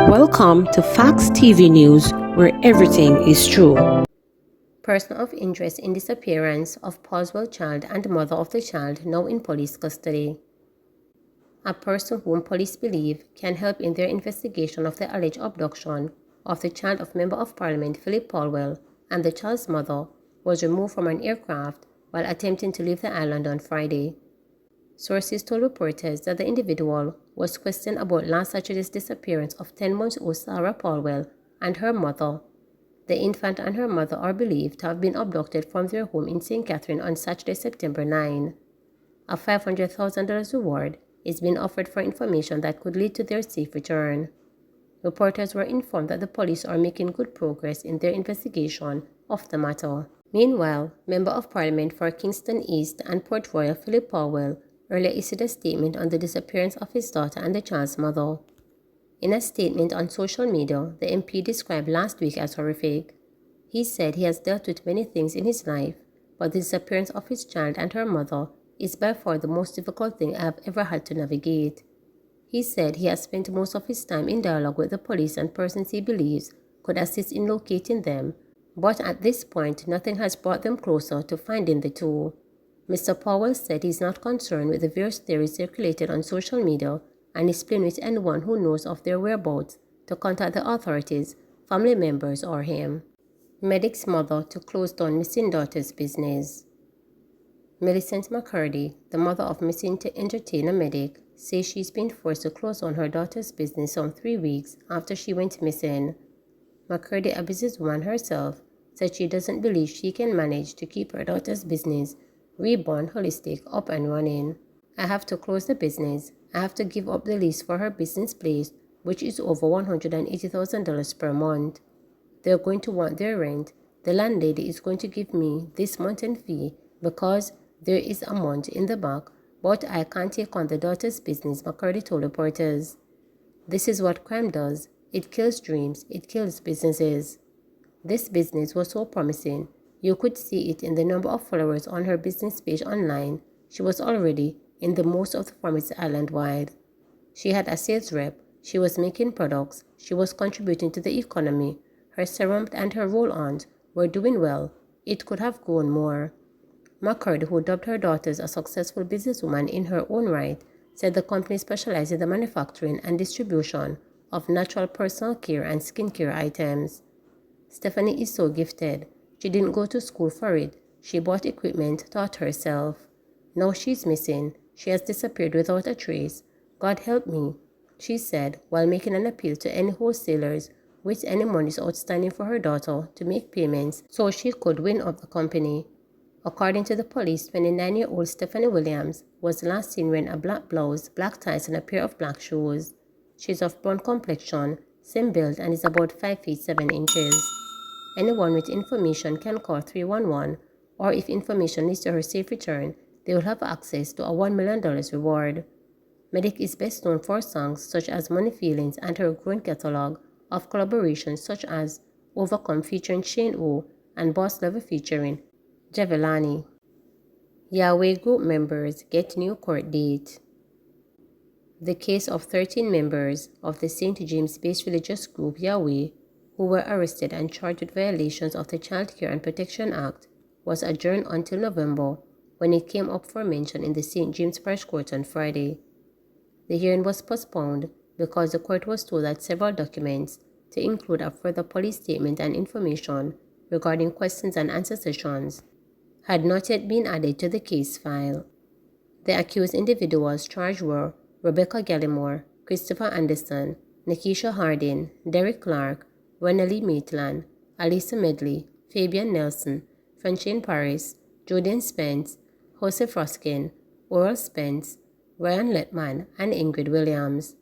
Welcome to Facts TV News, where everything is true. Person of interest in disappearance of Paulwell child and mother of the child now in police custody. A person whom police believe can help in their investigation of the alleged abduction of the child of Member of Parliament Philip Paulwell and the child's mother was removed from an aircraft while attempting to leave the island on Friday. Sources told reporters that the individual was questioned about last Saturday's disappearance of 10-month-old Sarah Paulwell and her mother. The infant and her mother are believed to have been abducted from their home in St. Catherine on Saturday, September 9. A $500,000 reward is being offered for information that could lead to their safe return. Reporters were informed that the police are making good progress in their investigation of the matter. Meanwhile, Member of Parliament for Kingston East and Port Royal Philip Paulwell earlier issued a statement on the disappearance of his daughter and the child's mother. In a statement on social media, the MP described last week as horrific. He said he has dealt with many things in his life, but the disappearance of his child and her mother is by far the most difficult thing I have ever had to navigate. He said he has spent most of his time in dialogue with the police and persons he believes could assist in locating them, but at this point nothing has brought them closer to finding the two. Mr. Paulwell said he is not concerned with the various theories circulated on social media and is pleading with anyone who knows of their whereabouts to contact the authorities, family members, or him. Medic's mother to close down missing daughter's business. Millicent McCurdy, the mother of missing entertainer Medic, says she's been forced to close down her daughter's business some 3 weeks after she went missing. McCurdy, a businesswoman herself, said she doesn't believe she can manage to keep her daughter's business, Reborn Holistic, up and running. I have to close the business. I have to give up the lease for her business place, which is over $180,000 per month. They're going to want their rent. The landlady is going to give me this month-end fee because there is a month in the back, but I can't take on the daughter's business, McCurdy told reporters. This is what crime does. It kills dreams. It kills businesses. This business was so promising. You could see it in the number of followers on her business page online. She was already in the most of the pharmacy island-wide. She had a sales rep. She was making products. She was contributing to the economy. Her serum and her roll-ons were doing well. It could have grown more. McCurdy, who dubbed her daughters a successful businesswoman in her own right, said the company specialized in the manufacturing and distribution of natural personal care and skincare items. Stephanie is so gifted. She didn't go to school for it. She bought equipment, taught herself. Now she's missing. She has disappeared without a trace. God help me, she said, while making an appeal to any wholesalers with any monies outstanding for her daughter to make payments so she could win up the company. According to the police, 29-year-old Stephanie Williams was last seen wearing a black blouse, black ties, and a pair of black shoes. She's of brown complexion, slim build, and is about 5 feet 7 inches. Anyone with information can call 311, or if information leads to her safe return, they will have access to a $1 million reward. Medic is best known for songs such as Money Feelings and her growing catalog of collaborations such as Overcome featuring Shane O and Boss Lover featuring Javelani. Yahweh group members get new court date. The case of 13 members of the St. James-based religious group Yahweh, who were arrested and charged with violations of the Child Care and Protection Act, was adjourned until November when it came up for mention in the St. James Parish Court on Friday. The hearing was postponed because the court was told that several documents, to include a further police statement and information regarding questions and answer sessions, had not yet been added to the case file. The accused individuals charged were Rebecca Gallimore, Christopher Anderson, Nikisha Hardin, Derek Clark, Renali Maitland, Alisa Medley, Fabian Nelson, Francine Paris, Julian Spence, Joseph Ruskin, Oral Spence, Ryan Letman, and Ingrid Williams.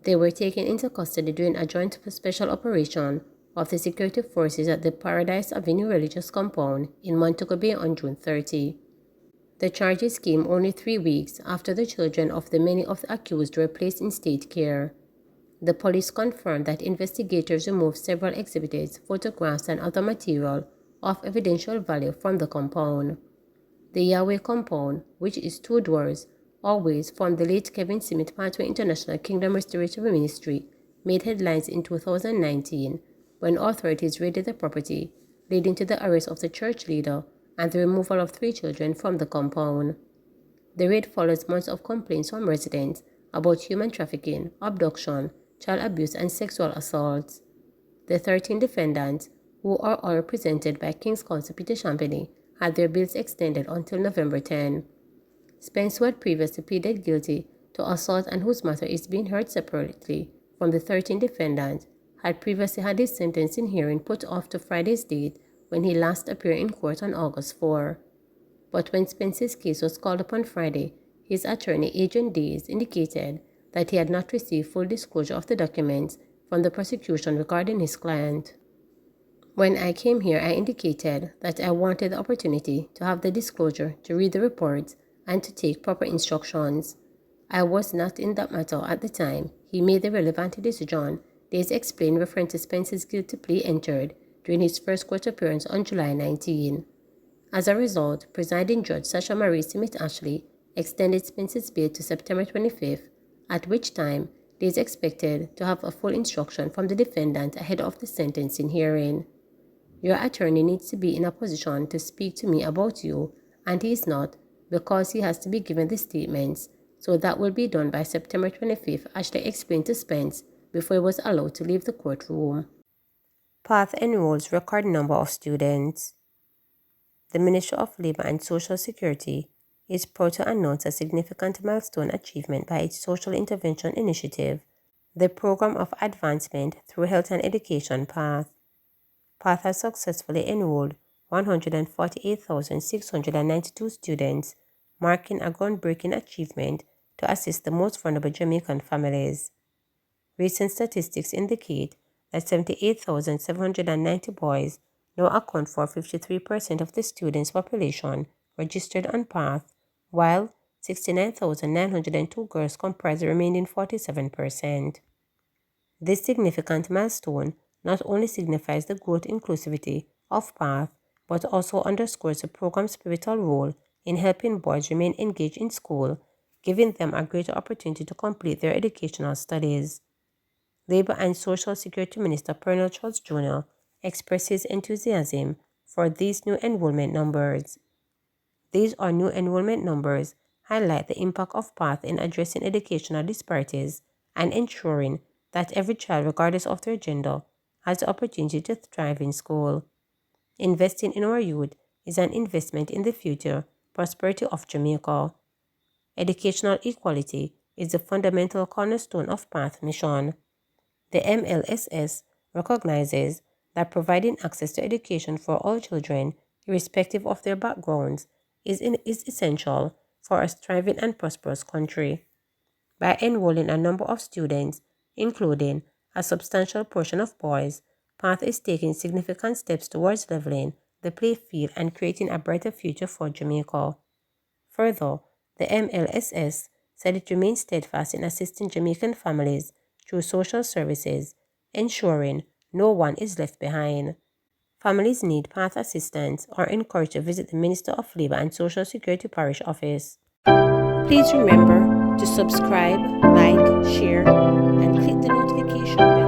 They were taken into custody during a joint special operation of the security forces at the Paradise Avenue Religious Compound in Montego Bay on June 30. The charges came only 3 weeks after the children of the many of the accused were placed in state care. The police confirmed that investigators removed several exhibits, photographs, and other material of evidential value from the compound. The Yahweh compound, which is 2 doors, always from the late Kevin Smith Pathway International Kingdom Restorative Ministry, made headlines in 2019 when authorities raided the property, leading to the arrest of the church leader and the removal of 3 children from the compound. The raid follows months of complaints from residents about human trafficking, abduction, child abuse, and sexual assaults. The 13 defendants, who are all represented by King's Counsel Peter Champagny, had their bails extended until November 10. Spence, who had previously pleaded guilty to assault and whose matter is being heard separately from the 13 defendants, had previously had his sentencing hearing put off to Friday's date when he last appeared in court on August 4. But when Spence's case was called upon Friday, his attorney, Agent Days, indicated that he had not received full disclosure of the documents from the prosecution regarding his client. When I came here, I indicated that I wanted the opportunity to have the disclosure to read the reports and to take proper instructions. I was not in that matter at the time. He made the relevant decision, Days explained, referring to Spence's guilty plea entered during his first court appearance on July 19. As a result, presiding judge Sasha Marie Smith Ashley extended Spence's bail to September 25th, at which time Days expected to have a full instruction from the defendant ahead of the sentencing hearing. Your attorney needs to be in a position to speak to me about you, and he is not, because he has to be given the statements, so that will be done by September 25th, Ashley explained to Spence before he was allowed to leave the courtroom. Path enrolls record number of students. The Ministry of Labour and Social Security is proud to announce a significant milestone achievement by its Social Intervention Initiative, the Program of Advancement through Health and Education PATH. PATH has successfully enrolled 148,692 students, marking a groundbreaking achievement to assist the most vulnerable Jamaican families. Recent statistics indicate that 78,790 boys now account for 53% of the students' population registered on PATH, while 69,902 girls comprise the remaining 47%. This significant milestone not only signifies the growth inclusivity of PATH, but also underscores the program's pivotal role in helping boys remain engaged in school, giving them a greater opportunity to complete their educational studies. Labour and Social Security Minister Pernell Charles Jr. expressed his enthusiasm for these new enrollment numbers. These new enrollment numbers highlight the impact of PATH in addressing educational disparities and ensuring that every child, regardless of their gender, has the opportunity to thrive in school. Investing in our youth is an investment in the future prosperity of Jamaica. Educational equality is the fundamental cornerstone of PATH mission. The MLSS recognizes that providing access to education for all children, irrespective of their backgrounds, is essential for a thriving and prosperous country. By enrolling a number of students, including a substantial portion of boys, PATH is taking significant steps towards leveling the playing field and creating a brighter future for Jamaica. Further, the MLSS said it remains steadfast in assisting Jamaican families through social services, ensuring no one is left behind. Families need PATH assistance or are encouraged to visit the Minister of Labour and Social Security Parish Office. Please remember to subscribe, like, share, and click the notification bell